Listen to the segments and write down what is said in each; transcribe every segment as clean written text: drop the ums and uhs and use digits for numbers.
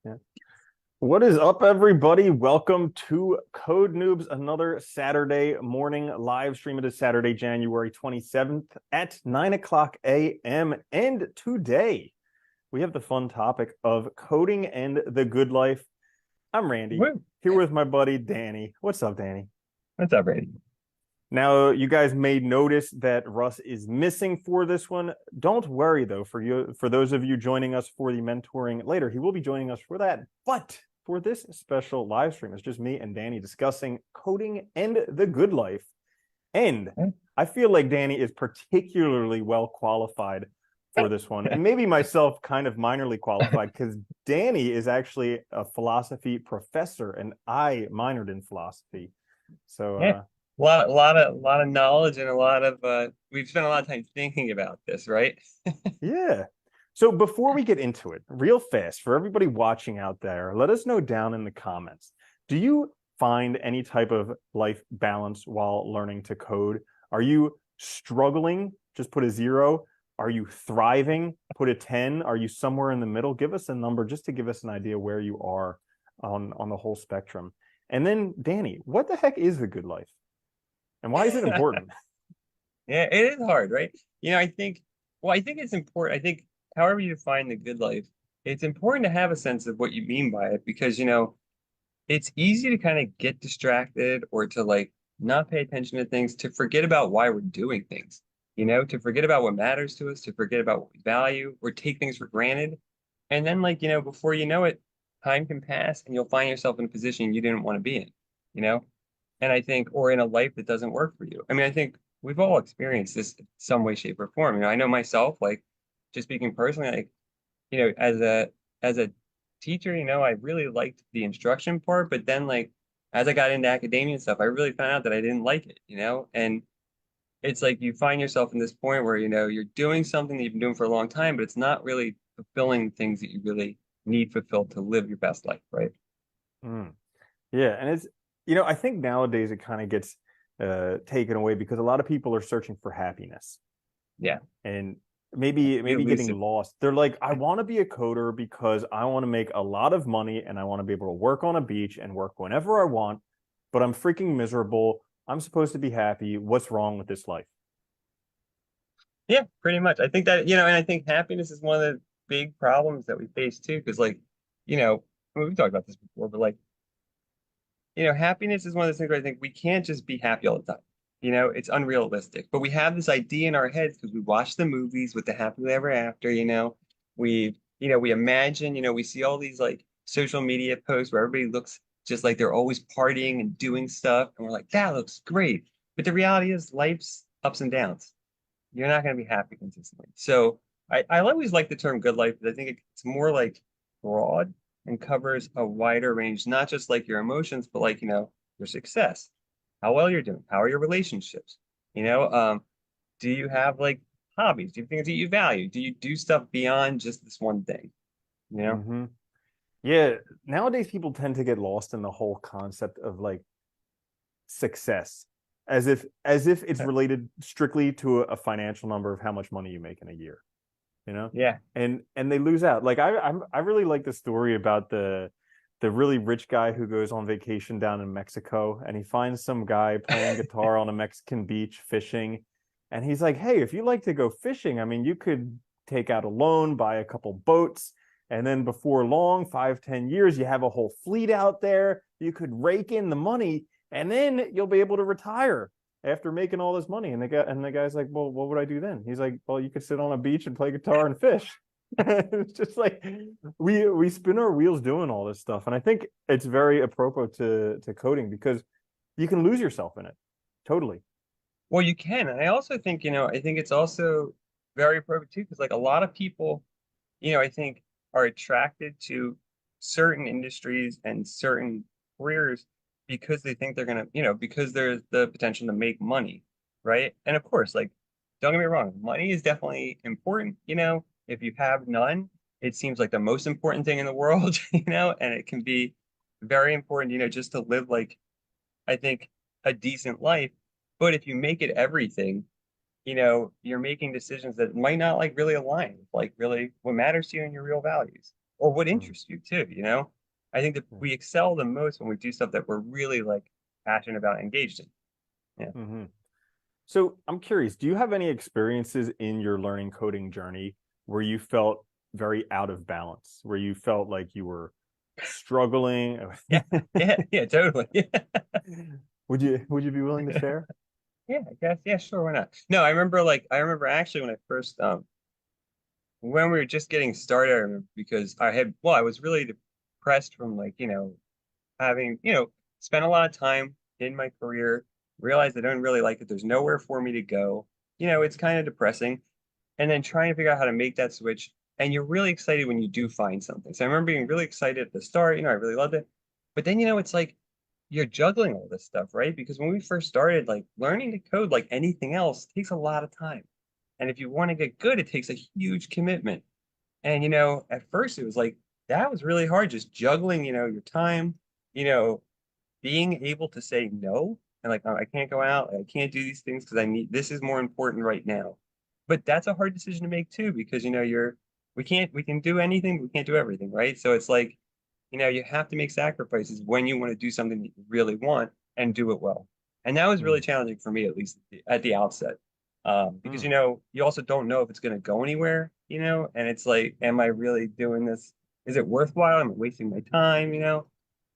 Yeah. What is up, everybody? Welcome to Code Noobs, another Saturday morning live stream. It is Saturday, January 27th at 9 o'clock a.m. And today we have the fun topic of coding and the good life. I'm Randy, Woo. here with my buddy Danny. What's up, Danny? What's up, Brady? Now, you guys may notice that Russ is missing for this one. Don't worry, though, for those of you joining us for the mentoring later, he will be joining us for that. But for this special live stream, it's just me and Danny discussing coding and the good life. And I feel like Danny is particularly well qualified for this one, and maybe myself kind of minorly qualified because Danny is actually a philosophy professor, and I minored in philosophy. So, Yeah, a lot of knowledge and a lot of we've spent a lot of time thinking about this, right? yeah. So before we get into it, real fast, for everybody watching out there, let us know down in the comments. Do you find any type of life balance while learning to code? Are you struggling? Just put a 0. Are you thriving? Put a 10. Are you somewhere in the middle? Give us a number just to give us an idea where you are on the whole spectrum. And then, Danny, what the heck is the good life? And why is it important? Yeah, it is hard, right? I think it's important. I think however you define the good life, it's important to have a sense of what you mean by it because, it's easy to kind of get distracted or to like not pay attention to things, to forget about why we're doing things, to forget about what matters to us, to forget about what we value or take things for granted. And then before you know it, time can pass and you'll find yourself in a position you didn't want to be in, you know? And I think, or in a life that doesn't work for you. I mean, I think we've all experienced this in some way, shape, or form. I know myself, like just speaking personally, like, as a teacher, I really liked the instruction part, but then like as I got into academia and stuff, I really found out that I didn't like it. And it's like you find yourself in this point where, you're doing something that you've been doing for a long time, but it's not really fulfilling things that you really need fulfilled to live your best life, right? Mm. Yeah, and I think nowadays it kind of gets taken away because a lot of people are searching for happiness Yeah. and maybe getting Elusive. lost. They're like, I want to be a coder because I want to make a lot of money and I want to be able to work on a beach and work whenever I want, but I'm freaking miserable. I'm supposed to be happy. What's wrong with this life? Yeah, pretty much. I think that, and I think happiness is one of the big problems that we face too, because I mean, we've talked about this before, but like, happiness is one of those things where I think we can't just be happy all the time. It's unrealistic. But we have this idea in our heads because we watch the movies with the happily ever after. We imagine, we see all these like social media posts where everybody looks just like they're always partying and doing stuff, and we're like, that looks great. But the reality is life's ups and downs. You're not going to be happy consistently. So I always like the term good life because I think it's more like broad and covers a wider range, not just like your emotions, but like, your success, how well you're doing, how are your relationships, you know, um, do you have like hobbies? Do you have things that you value? Do you do stuff beyond just this one thing? You know? Mm-hmm. Yeah, nowadays people tend to get lost in the whole concept of like success as if it's related strictly to a financial number of how much money you make in a year. Yeah. And they lose out. Like I really like the story about the really rich guy who goes on vacation down in Mexico and he finds some guy playing guitar on a Mexican beach fishing, and he's like, hey, if you like to go fishing, I mean, you could take out a loan, buy a couple boats, and then before long, 5-10 years, you have a whole fleet out there. You could rake in the money, and then you'll be able to retire after making all this money. And the guy's like, well, what would I do then? He's like, well, you could sit on a beach and play guitar and fish. It's just like we spin our wheels doing all this stuff. And I think it's very apropos to coding because you can lose yourself in it. Totally. Well, you can. And I also think, I think it's also very appropriate too, because like a lot of people, I think are attracted to certain industries and certain careers because they think they're gonna, because there's the potential to make money, right? And of course, like, don't get me wrong, money is definitely important. If you have none, it seems like the most important thing in the world, and it can be very important, just to live like, I think, a decent life. But if you make it everything, you're making decisions that might not like really align with like really what matters to you and your real values. or what Mm, interests you too, you know? I think that yeah. we excel the most when we do stuff that we're really like passionate about, and engaged in. Yeah. Hmm. So I'm curious, do you have any experiences in your learning coding journey where you felt very out of balance, where you felt like you were struggling? Yeah. Yeah. Yeah. Totally. Would you be willing to share? Yeah, I guess. Yeah, sure. Why not? No, I remember actually when I first when we were just getting started, I remember because I was really depressed from like, having, spent a lot of time in my career, realized I don't really like it. There's nowhere for me to go. It's kind of depressing. And then trying to figure out how to make that switch. And you're really excited when you do find something. So I remember being really excited at the start, I really loved it. But then, it's like you're juggling all this stuff, right? Because when we first started, like learning to code like anything else takes a lot of time. And if you want to get good, it takes a huge commitment. And at first it was like that was really hard, just juggling, your time, you know, being able to say no and like, oh, I can't go out, I can't do these things because I need this is more important right now. But that's a hard decision to make too, because we can do anything, but we can't do everything, right? So it's like, you have to make sacrifices when you want to do something that you really want and do it well. And that was really Mm, challenging for me, at least at the outset. Because mm. you also don't know if it's going to go anywhere, and it's like, am I really doing this? Is it worthwhile? Am I wasting my time? I don't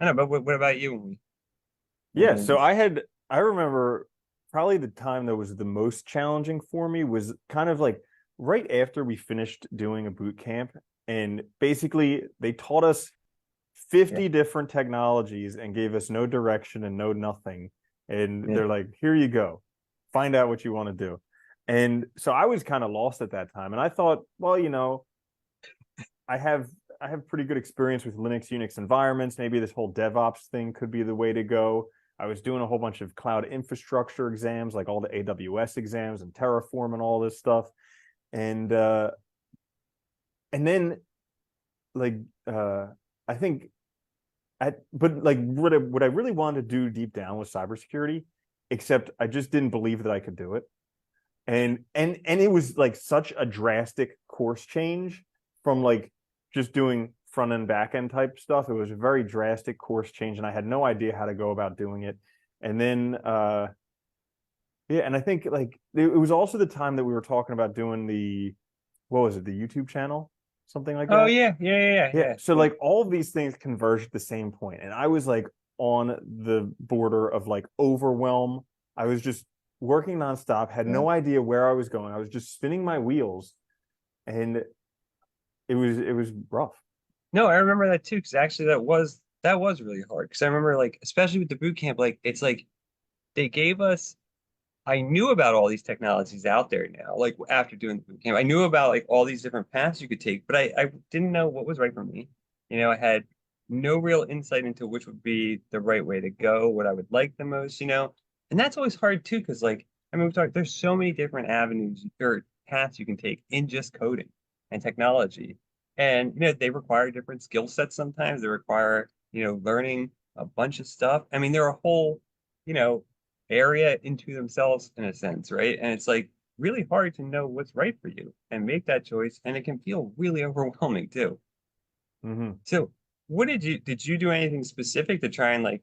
know, but what about you when we were Yeah, doing so this? I remember probably the time that was the most challenging for me was kind of like right after we finished doing a boot camp. And basically, they taught us Yeah, 50 different technologies and gave us no direction and no nothing. And yeah, they're like, here you go, find out what you want to do. And so I was kind of lost at that time. And I thought, well, I have I have pretty good experience with Linux, Unix environments. Maybe this whole DevOps thing could be the way to go. I was doing a whole bunch of cloud infrastructure exams, like all the AWS exams and Terraform and all this stuff. And then like I think but like what I really wanted to do deep down was cybersecurity, except I just didn't believe that I could do it. And it was like such a drastic course change from like just doing front end back end type stuff. It was a very drastic course change and I had no idea how to go about doing it. And then yeah, and I think like it was also the time that we were talking about doing the what was it, the YouTube channel, something like oh that. yeah, yeah, yeah, yeah, Yeah, yeah, so yeah. like all of these things converged at the same point and I was like on the border of like overwhelm. I was just working nonstop, had Yeah. no idea where I was going. I was just spinning my wheels and it was rough. No, I remember that too, because actually that was really hard. Because I remember like, especially with the boot camp, like it's like they gave us I knew about all these technologies out there now, like after doing the boot camp. I knew about like all these different paths you could take, but I didn't know what was right for me. I had no real insight into which would be the right way to go, what I would like the most. And that's always hard too, because like, I mean, there's so many different avenues or paths you can take in just coding and technology. And, they require different skill sets sometimes. They require, learning a bunch of stuff. I mean, they're a whole, you know, area into themselves in a sense, right? And it's like really hard to know what's right for you and make that choice. And it can feel really overwhelming too. Hmm. So, what did you do anything specific to try and like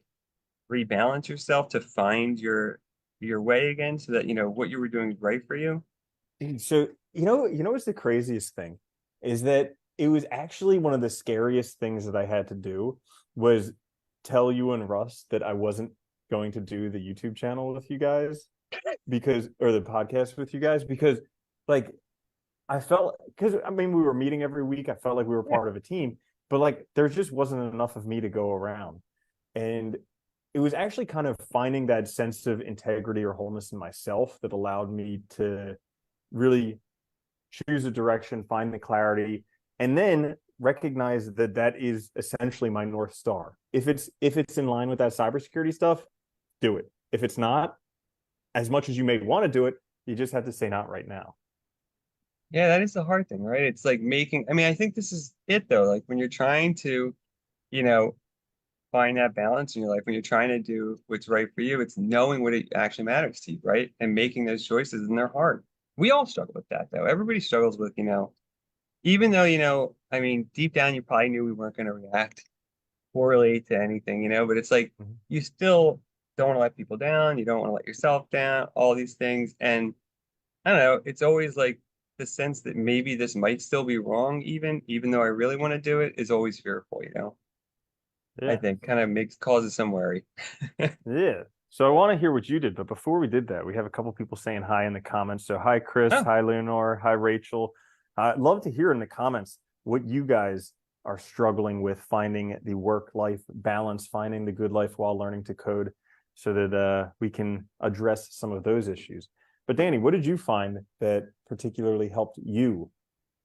rebalance yourself to find your way again so that what you were doing is right for you? So what's the craziest thing is that it was actually one of the scariest things that I had to do was tell you and Russ that I wasn't going to do the YouTube channel with you guys because or the podcast with you guys because like I felt because I mean we were meeting every week. I felt like we were Yeah. part of a team, but like there just wasn't enough of me to go around. And it was actually kind of finding that sense of integrity or wholeness in myself that allowed me to really choose a direction, find the clarity, and then recognize that that is essentially my North Star. If it's in line with that cybersecurity stuff, do it. If it's not, as much as you may want to do it, you just have to say not right now. Yeah, that is the hard thing, right? It's like I mean, I think this is it though. Like when you're trying to, you know, find that balance in your life, when you're trying to do what's right for you, it's knowing what it actually matters to you, right? And making those choices, and they're hard. We all struggle with that though. Everybody struggles with, even though, I mean, deep down, you probably knew we weren't going to react poorly to anything, but it's like Mhm. you still don't want to let people down. You don't want to let yourself down, all these things. And I don't know, it's always like the sense that maybe this might still be wrong, even though I really want to do it, is always fearful. I Yeah. think kind of causes some worry. Yeah. So I want to hear what you did, but before we did that, we have a couple people saying hi in the comments. So hi Chris, Oh, hi Leonore, hi Rachel. I'd love to hear in the comments what you guys are struggling with finding the work-life balance, finding the good life while learning to code, so that we can address some of those issues. But Danny, what did you find that particularly helped you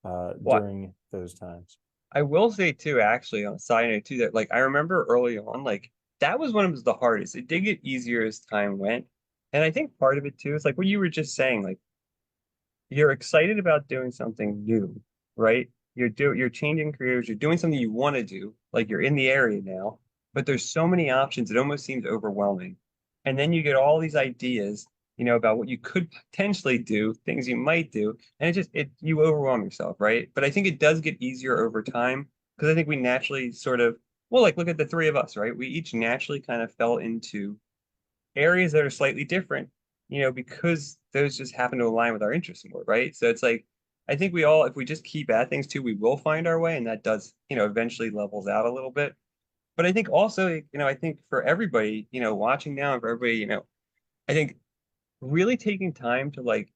well, during those times? I will say too, actually, on a side note too, that like I remember early on, like that was when it was the hardest. It did get easier as time went. And I think part of it too is like what you were just saying, like you're excited about doing something new, right? You're changing careers, you're doing something you want to do, like you're in the area now, but there's so many options, it almost seems overwhelming. And then you get all these ideas, about what you could potentially do, things you might do, and it you overwhelm yourself, right? But I think it does get easier over time because I think we naturally sort of, well, like look at the three of us, right? We each naturally kind of fell into areas that are slightly different, because those just happen to align with our interests more, right? So it's like, I think we all, if we just keep at things too, we will find our way, and that does, eventually levels out a little bit. But I think also, I think for everybody, watching now, and for everybody, I think really taking time to like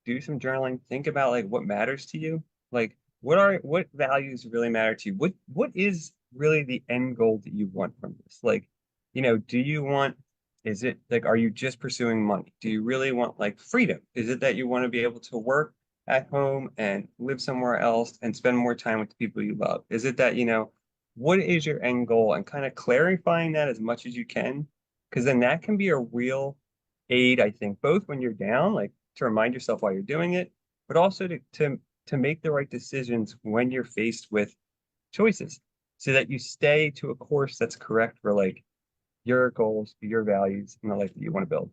do some journaling, think about like what matters to you, like what values really matter to you, what is really the end goal that you want from this, like, do you want, is it like, are you just pursuing money? Do you really want like freedom? Is it that you want to be able to work at home and live somewhere else and spend more time with the people you love? Is it that, what is your end goal, and kind of clarifying that as much as you can, because then that can be a real aid, I think, both when you're down, like to remind yourself why you're doing it, but also to make the right decisions when you're faced with choices, so that you stay to a course that's correct for like your goals, your values, and the life that you want to build.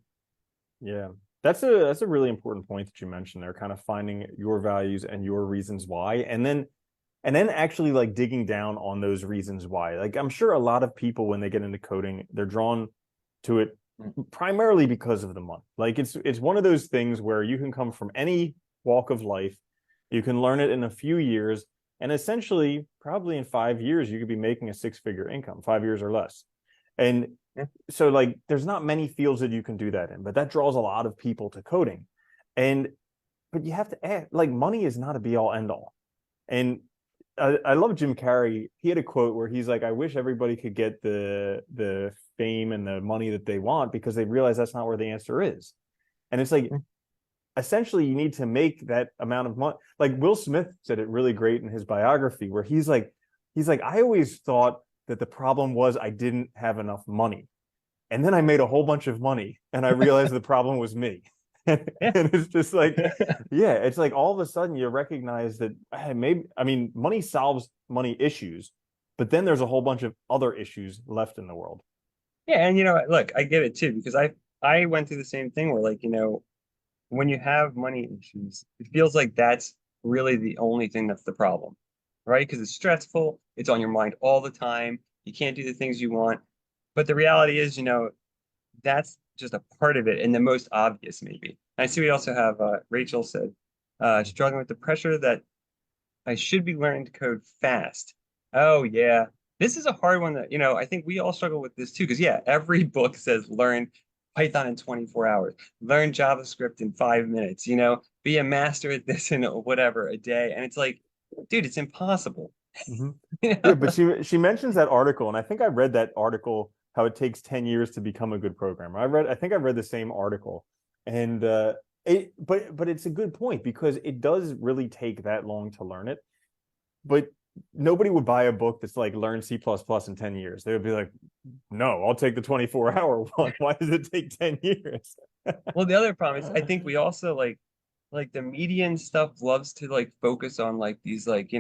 Yeah. That's a really important point that you mentioned there, kind of finding your values and your reasons why, and then actually like digging down on those reasons why. Like I'm sure a lot of people when they get into coding, they're drawn to it primarily because of the money. Like it's one of those things where you can come from any walk of life, you can learn it in a few years, and essentially probably in 5 years you could be making a six-figure income, 5 years or less. And Yeah. so like there's not many fields that you can do that in, but that draws a lot of people to coding. And but you have to add, like money is not a be all end all. And I love Jim Carrey. He had a quote where he's like, "I wish everybody could get the fame and the money that they want because they realize that's not where the answer is." And it's like essentially you need to make that amount of money. Like Will Smith said it really great in his biography, where he's like, I always thought that the problem was I didn't have enough money, and then I made a whole bunch of money, and I realized the problem was me. And Yeah. it's just like, yeah, it's like all of a sudden you recognize that maybe, I mean, money solves money issues, but then there's a whole bunch of other issues left in the world. Yeah, and look, I get it too, because I went through the same thing where like, when you have money issues, it feels like that's really the only thing that's the problem, right? Because it's stressful, it's on your mind all the time, you can't do the things you want. But the reality is, that's just a part of it, and the most obvious maybe. I see we also have Rachel said, struggling with the pressure that I should be learning to code fast. Oh yeah. This is a hard one that, I think we all struggle with this too. Because yeah, every book says learn Python in 24 hours, learn JavaScript in 5 minutes, be a master at this in whatever a day. And it's like, dude, it's impossible. Mhm. You Yeah, but know? she mentions that article, and I think I read that article how it takes 10 years to become a good programmer. I think I read the same article. And but it's a good point because it does really take that long to learn it. But nobody would buy a book that's like learn C++ in 10 years. They would be like, "No, I'll take the 24-hour one. Why does it take 10 years?" Well, the other problem is I think we also like the media and stuff loves to like focus on like these like,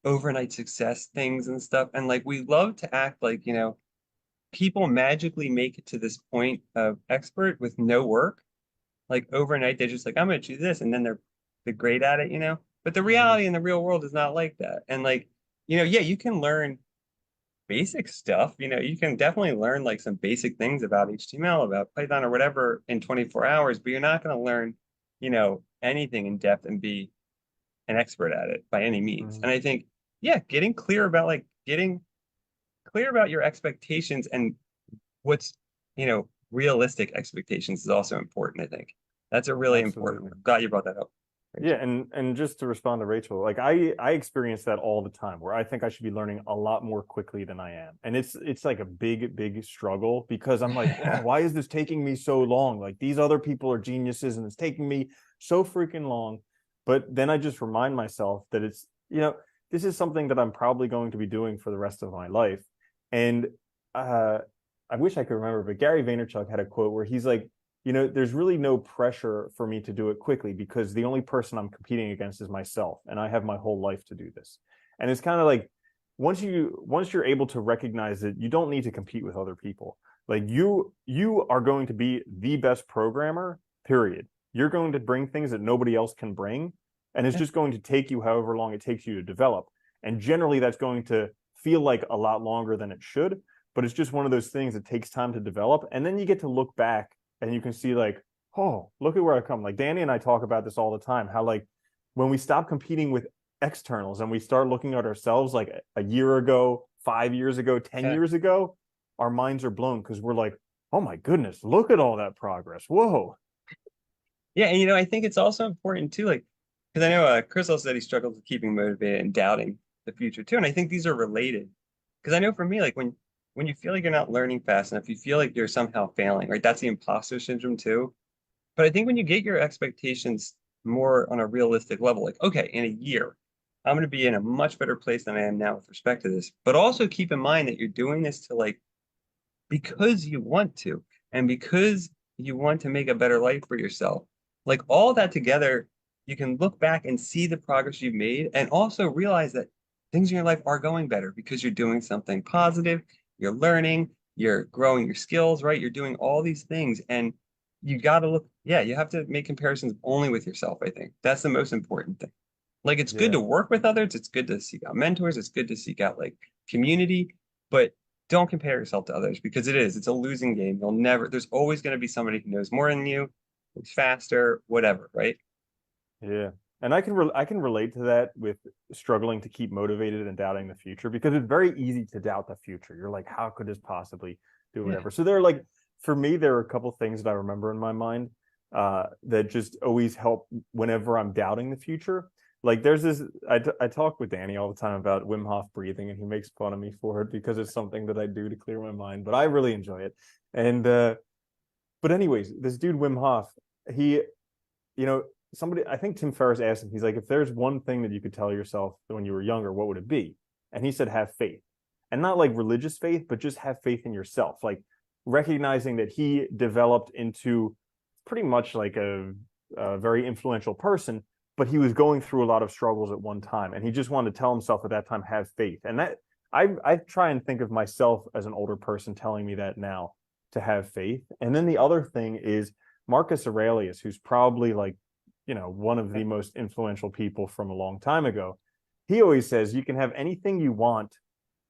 overnight success things and stuff. And like we love to act like, people magically make it to this point of expert with no work. Like overnight, they're just like, I'm gonna do this, and then they're great at it. But the Mhm. reality in the real world is not like that. And like yeah, you can learn basic stuff. You can definitely learn like some basic things about HTML, about Python or whatever in 24 hours, but you're not going to learn, anything in depth and be an expert at it by any means. Mhm. And I think, yeah, getting clear about your expectations and what's, realistic expectations is also important, I think. That's a really important one. Absolutely. I'm glad you brought that up, Yeah, Rachel. and just to respond to Rachel, like I experience that all the time where I think I should be learning a lot more quickly than I am. And it's like a big struggle because I'm like, oh, why is this taking me so long? Like these other people are geniuses and it's taking me so freaking long. But then I just remind myself that this is something that I'm probably going to be doing for the rest of my life. And uh I wish I could remember, but Gary Vaynerchuk had a quote where he's like, there's really no pressure for me to do it quickly because the only person I'm competing against is myself, and I have my whole life to do this. And it's kind of like once you're able to recognize that you don't need to compete with other people. Like you are going to be the best programmer, period. You're going to bring things that nobody else can bring, and it's Yeah. just going to take you however long it takes you to develop. And generally that's going to feel like a lot longer than it should, but it's just one of those things that takes time to develop. And then you get to look back and you can see like, oh, look at where I come. Like Danny and I talk about this all the time, how like when we stop competing with externals and we start looking at ourselves like a year ago, 5 years ago, 10 Yeah. years ago, our minds are blown because we're like, oh my goodness, look at all that progress. Whoa. Yeah, and I think it's also important too, like, because I know Chris also said he struggles with keeping motivated and doubting the future too, and I think these are related. Because I know for me, like when you feel like you're not learning fast enough, you feel like you're somehow failing, right? That's the imposter syndrome too. But I think when you get your expectations more on a realistic level, like, okay, in a year, I'm going to be in a much better place than I am now with respect to this. But also keep in mind that you're doing this to like because you want to and because you want to make a better life for yourself. Like all that together, you can look back and see the progress you've made and also realize that things in your life are going better because you're doing something positive, you're learning, you're growing your skills, right? You're doing all these things and you got to look, yeah, you have to make comparisons only with yourself, I think. That's the most important thing. Like it's good Yeah. to work with others, it's good to seek out mentors, it's good to seek out like community, but don't compare yourself to others because it's a losing game. There's always going to be somebody who knows more than you, who's faster, whatever, right? Yeah. And I can relate to that with struggling to keep motivated and doubting the future because it's very easy to doubt the future. You're like, how could this possibly do Yeah. whatever? So there are like for me, there are a couple things that I remember in my mind that just always help whenever I'm doubting the future. Like there's this, I talk with Danny all the time about Wim Hof breathing, and he makes fun of me for it because it's something that I do to clear my mind, but I really enjoy it. And but anyways, this dude Wim Hof, he you know, somebody, I think Tim Ferriss asked him, he's like, if there's one thing that you could tell yourself when you were younger, what would it be? And he said, have faith. And not like religious faith, but just have faith in yourself. Like recognizing that he developed into pretty much like a very influential person, but he was going through a lot of struggles at one time. And he just wanted to tell himself at that time, have faith. And that I try and think of myself as an older person telling me that now to have faith. And then the other thing is Marcus Aurelius, who's probably like, one of the most influential people from a long time ago. He always says you can have anything you want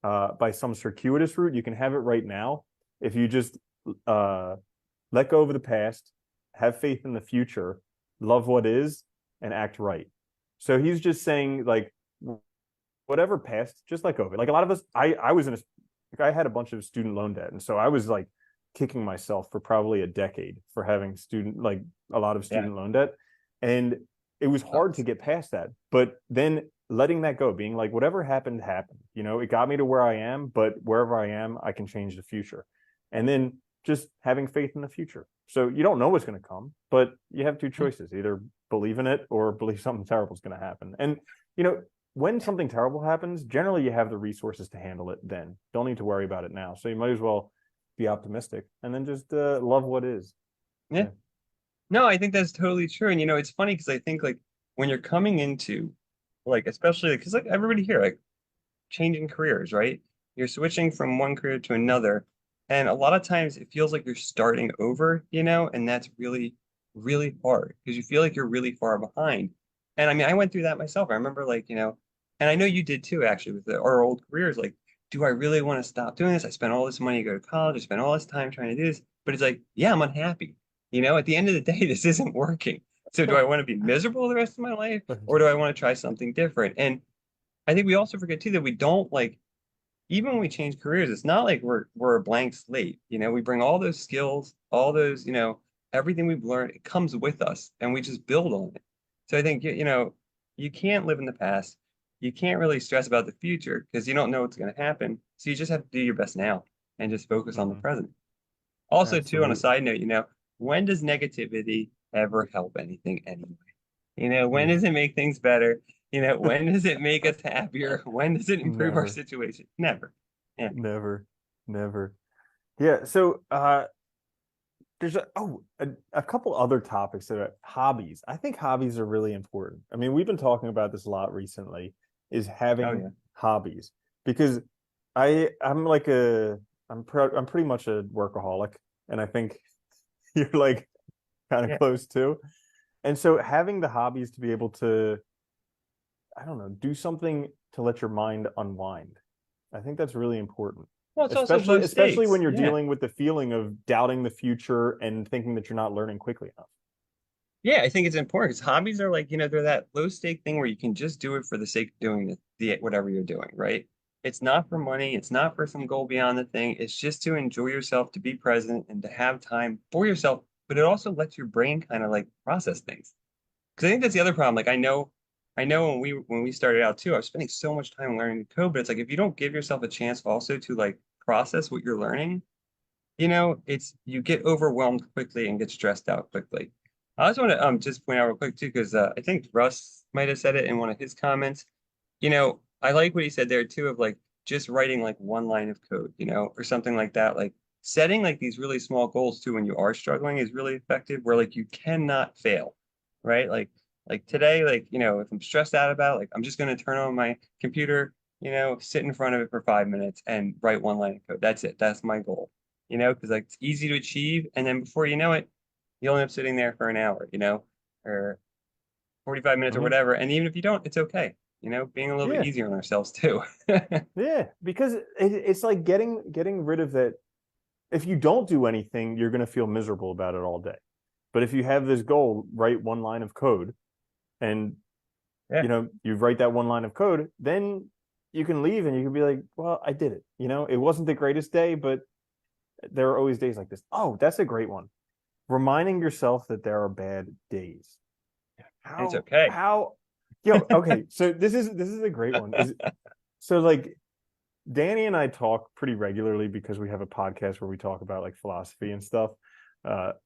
by some circuitous route. You can have it right now if you just uh, let go of the past, have faith in the future, love what is, and act right. So he's just saying like whatever past, just let go of it. Like a lot of us, I was in a, like I had a bunch of student loan debt, and so I was like kicking myself for probably a decade for having a lot of Yeah. student loan debt, and it was hard to get past that. But then letting that go, being like whatever happened happened. It got me to where I am, but wherever I am, I can change the future. And then just having faith in the future. So you don't know what's going to come, but you have two choices: either believe in it or believe something terrible is going to happen. And you know, when something terrible happens, generally you have the resources to handle it then. Don't need to worry about it now. So you might as well be optimistic and then just love what is. Yeah. Yeah. No, I think that's totally true. And it's funny because I think like when you're coming into like especially because like everybody here, like changing careers, right? You're switching from one career to another. And a lot of times it feels like you're starting over, and that's really, really hard because you feel like you're really far behind. And I mean, I went through that myself. I remember like, and I know you did too, actually, with our old careers. Like, do I really want to stop doing this? I spent all this money to go to college. I spent all this time trying to do this, but it's like, yeah, I'm unhappy. At the end of the day, this isn't working. So do I want to be miserable the rest of my life, or do I want to try something different? And I think we also forget too that we don't like even when we change careers, it's not like we're a blank slate. We bring all those skills, all those, everything we've learned, it comes with us and we just build on it. So I think you can't live in the past. You can't really stress about the future because you don't know what's going to happen. So you just have to do your best now and just focus on the Mhm. present. Also, too, on a Absolutely. side note, when does negativity ever help anything anyway? When Yeah. does it make things better? When does it make us happier? When does it improve our Never, situation? Never. Yeah. never, never. Yeah. So there's a couple other topics that are hobbies. I think hobbies are really important. I mean, we've been talking about this a lot recently, is Oh having yeah. hobbies because I'm like I'm pretty much a workaholic, and I think you're like kind of Yeah. close too. And so having the hobbies to be able to, I don't know, do something to let your mind unwind. I think that's really important. Well, it's also low Especially when stakes. you're Yeah. dealing with the feeling of doubting the future and thinking that you're not learning quickly enough. Yeah, I think it's important because hobbies are like, they're that low stake thing where you can just do it for the sake of doing the whatever you're doing, right? It's not for money, it's not for some goal beyond the thing. It's just to enjoy yourself, to be present and to have time for yourself, but it also lets your brain kind of like process things. Because I think that's the other problem. Like I know when we started out too, I was spending so much time learning to code, but it's like if you don't give yourself a chance also to like process what you're learning, it's you get overwhelmed quickly and get stressed out quickly. I also want to just point out real quick too, because I think Russ might have said it in one of his comments. I like what he said there too of like just writing like one line of code, or something like that. Like setting like these really small goals too when you are struggling is really effective, where like you cannot fail, right? Like today, like if I'm stressed out about it, like I'm just gonna turn on my computer, sit in front of it for 5 minutes and write one line of code. That's it. That's my goal, because like it's easy to achieve, and then before you know it, you'll end up sitting there for an hour, or 45 minutes or Mhm. whatever. And even if you don't, it's okay. Being a little bit Yeah, easier on ourselves too. yeah, because it's like getting rid of that. If you don't do anything, you're going to feel miserable about it all day. But if you have this goal, write one line of code, and Yeah. you write that one line of code, then you can leave and you can be like, well, I did it. It wasn't the greatest day, but there are always days like this. Oh, that's a great one. Reminding yourself that there are bad days. And it's How okay. how okay, so this is a great one. Is so like Danny and I talk pretty regularly because we have a podcast where we talk about like philosophy and stuff,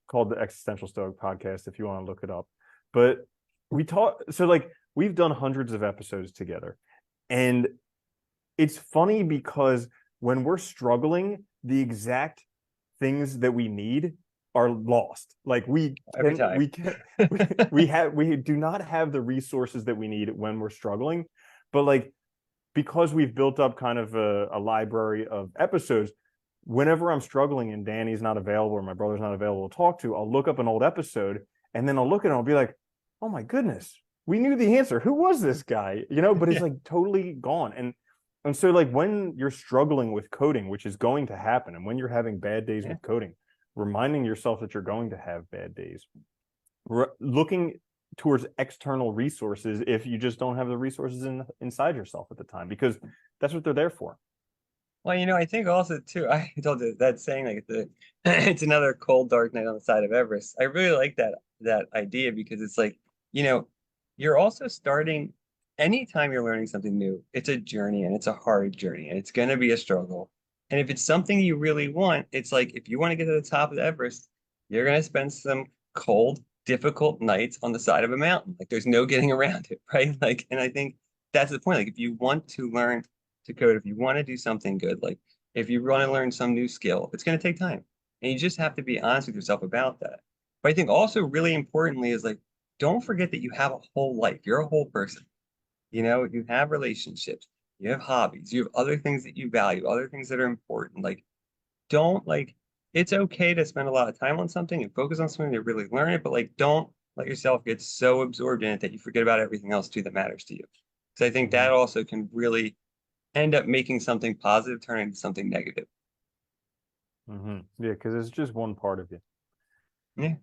called the Existential Stoic Podcast, if you want to look it up. But we talk, so like we've done hundreds of episodes together. And it's funny because when we're struggling, the exact things that we need are lost. Like Every time. we can we do not have the resources that we need when we're struggling. But like because we've built up kind of a library of episodes, whenever I'm struggling and Danny's not available or my brother's not available to talk to, I'll look up an old episode and then I'll look at it and I'll be like, oh my goodness, we knew the answer. Who was this guy? But it's Yeah. like totally gone. And so like when you're struggling with coding, which is going to happen, and when you're having bad days Yeah. with coding, reminding yourself that you're going to have bad days, looking towards external resources if you just don't have the resources inside yourself at the time, because that's what they're there for. Well, I think also too, I told you that saying like it's another cold dark night on the side of Everest. I really like that idea because it's like, you know, you're also starting anytime you're learning something new, it's a journey and it's a hard journey and it's gonna be a struggle. And if it's something you really want, it's like if you want to get to the top of the Everest, you're gonna spend some cold, difficult nights on the side of a mountain. Like there's no getting around it, right? Like, and I think that's the point. Like if you want to learn to code, if you want to do something good, like if you want to learn some new skill, it's going to take time. And you just have to be honest with yourself about that. But I think also really importantly is like, don't forget that you have a whole life. You're a whole person. You have relationships, you have hobbies, you have other things that you value, other things that are important. Like, don't like, it's okay to spend a lot of time on something and focus on something to really learn it, but like, don't let yourself get so absorbed in it that you forget about everything else too that matters to you. because I think that also can really end up making something positive turn into something negative. Yeah, because it's just one part of you. Yeah.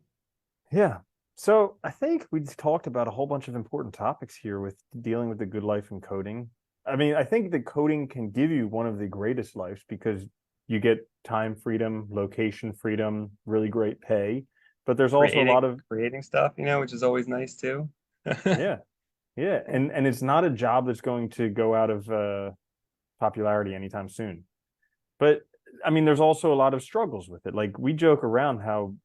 Yeah. So I think we just talked about a whole bunch of important topics here with dealing with the good life and coding. I mean, I think that coding can give you one of the greatest lives because you get time freedom, location freedom, really great pay. But there's also a Creating lot of creating stuff, which is always nice too. yeah, yeah, and it's not a job that's going to go out of popularity anytime soon. But I mean, there's also a lot of struggles with it. Like we joke around how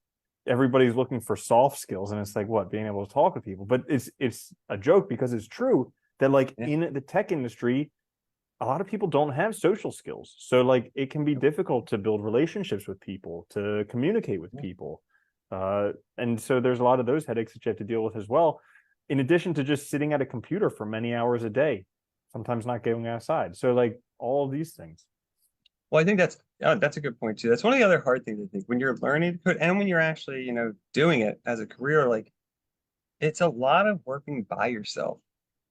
everybody's looking for soft skills, and it's like what being able to talk with people. But it's a joke because it's true that like Yeah. in the tech industry, a lot of people don't have social skills. So like it can be difficult to build relationships with people, to communicate with people. And so there's a lot of those headaches that you have to deal with as well. In addition to just sitting at a computer for many hours a day, sometimes not going outside. So like all of these things. Well, I think that's a good point too. That's one of the other hard things I think when you're learning to code and when you're actually, doing it as a career, like it's a lot of working by yourself.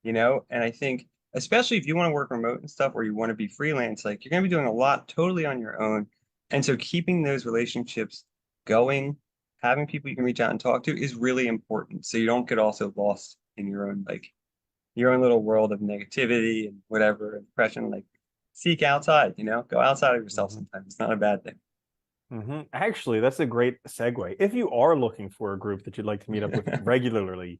And I think especially if you want to work remote and stuff or you want to be freelance, like you're going to be doing a lot totally on your own. And so keeping those relationships going, having people you can reach out and talk to is really important. So you don't get also lost in your own little world of negativity and whatever, and depression. Like seek outside, go outside of yourself Mhm. sometimes. It's not a bad thing. Actually, that's a great segue. If you are looking for a group that you'd like to meet up with regularly,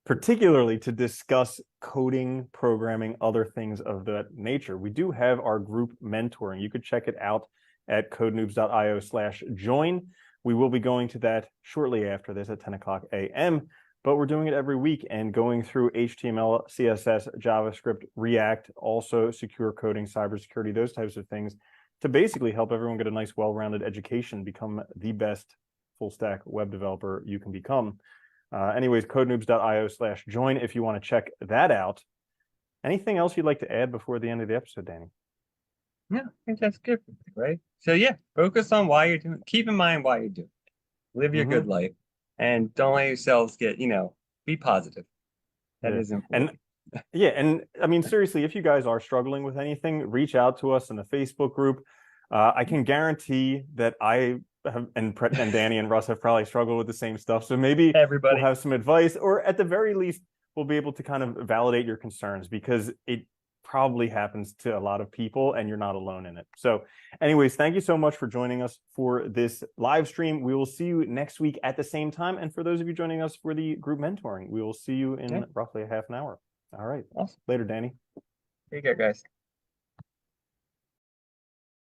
particularly to discuss coding, programming, other things of that nature, we do have our group mentoring. You could check it out at codenoobs.io/join. We will be going to that shortly after this at 10 o'clock a.m., but we're doing it every week and going through HTML, CSS, JavaScript, React, also secure coding, cybersecurity, those types of things to basically help everyone get a nice, well-rounded education, become the best full stack web developer you can become. Anyways, codenoobs.io/join if you want to check that out. Anything else you'd like to add before the end of the episode, Danny? Yeah, I think that's good, right? So yeah, focus on why you're doing. Keep in mind why you're doing it. Live your good Mm-hmm. life, and don't let yourselves get, be positive. That Yeah. is And important. yeah, and I mean, seriously, if you guys are struggling with anything, reach out to us in the Facebook group. I can guarantee that I have, and Danny and Russ have probably struggled with the same stuff. So maybe we'll Everybody. have some advice, or at the very least, we'll be able to kind of validate your concerns because it probably happens to a lot of people and you're not alone in it. So, anyways, thank you so much for joining us for this live stream. We will see you next week at the same time. And for those of you joining us for the group mentoring, we will see you Yeah, in roughly a half an hour. All right. awesome. Later, Danny. There you go, guys.